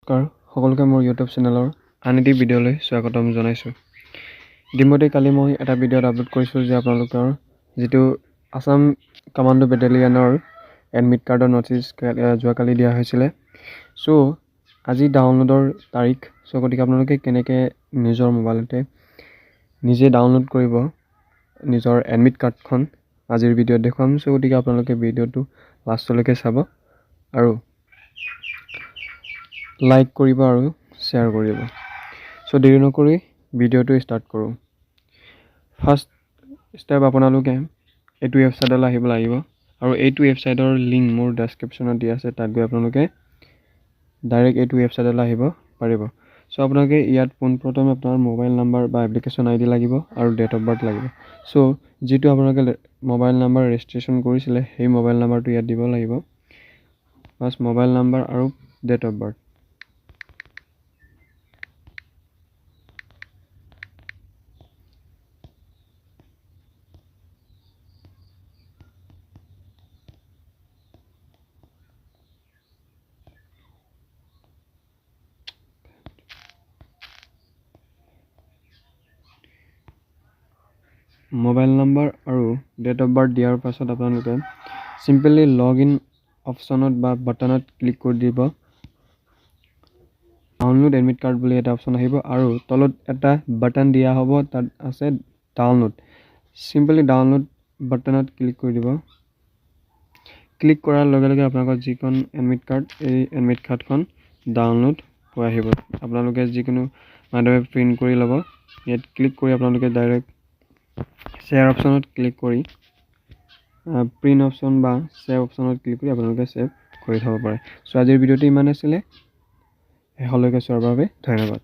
নমস্কাৰ সকলোকে মোৰ ইউটিউব চেনেলৰ আন এটি ভিডিঅ'লৈ স্বাগতম জনাইছোঁ। ইতিমধ্যে কালি মই এটা ভিডিঅ'ত আপলোড কৰিছোঁ যে আপোনালোকৰ যিটো আছাম কামাণ্ডো বেটেলিয়ানৰ এডমিট কাৰ্ডৰ ন'টিছ যোৱাকালি দিয়া হৈছিলে। চ' আজি ডাউনলোডৰ তাৰিখ। চ' গতিকে আপোনালোকে কেনেকৈ নিজৰ মোবাইলতে নিজে ডাউনলোড কৰিব নিজৰ এডমিট কাৰ্ডখন আজিৰ ভিডিঅ'ত দেখুৱাম। চ' গতিকে আপোনালোকে ভিডিঅ'টো লাষ্টলৈকে চাব আৰু লাইক কৰিব আৰু শ্বেয়াৰ কৰিব। চ' দেৰি নকৰি ভিডিঅ'টো ষ্টাৰ্ট কৰোঁ। ফাৰ্ষ্ট ষ্টেপ আপোনালোকে এইটো ৱেবছাইটলৈ আহিব লাগিব আৰু এইটো ৱেবছাইটৰ লিংক মোৰ ডেছক্ৰিপশ্যনত দিয়া আছে, তাত গৈ আপোনালোকে ডাইৰেক্ট এইটো ৱেবছাইটলৈ আহিব পাৰিব। চ' আপোনালোকে ইয়াত পোনপ্ৰথমে আপোনাৰ মোবাইল নাম্বাৰ বা এপ্লিকেশ্যন ID লাগিব আৰু ডেট অফ বাৰ্থ লাগিব। চ' যিটো আপোনালোকে মোবাইল নাম্বাৰ ৰেজিষ্ট্ৰেশ্যন কৰিছিলে সেই মোবাইল নাম্বাৰটো ইয়াত দিব লাগিব। ফাৰ্ষ্ট মোবাইল নাম্বাৰ আৰু date of birth. Mobile number আৰু ডেট অফ বাৰ্থ দিয়াৰ পাছত আপোনালোকে চিম্পলি লগ ইন অপশ্যনত বা বাটনত ক্লিক কৰি দিব। ডাউনলোড এডমিট কাৰ্ড বুলি এটা অপশ্যন আহিব আৰু তলত এটা বাটন দিয়া হ'ব, তাত আছে ডাউনলোড। চিম্পলি ডাউনলোড বাটনত ক্লিক কৰি দিব। ক্লিক কৰাৰ লগে লগে আপোনালোকৰ যিখন এডমিট কাৰ্ড, এই এডমিট কাৰ্ডখন ডাউনলোড হৈ আহিব। আপোনালোকে যিকোনো মাধ্যমে প্ৰিণ্ট কৰি ল'ব। ইয়াত ক্লিক কৰি আপোনালোকে ডাইৰেক্ট শ্বেয়াৰ অপশ্যনত ক্লিক কৰি প্ৰিণ্ট অপশ্যন বা ছেভ অপশ্যনত ক্লিক কৰি আপোনালোকে ছেভ কৰি থ'ব পাৰে। চ' আজিৰ ভিডিঅ'টো ইমান আছিলে। শেষলৈকে চোৱাৰ বাবে ধন্যবাদ।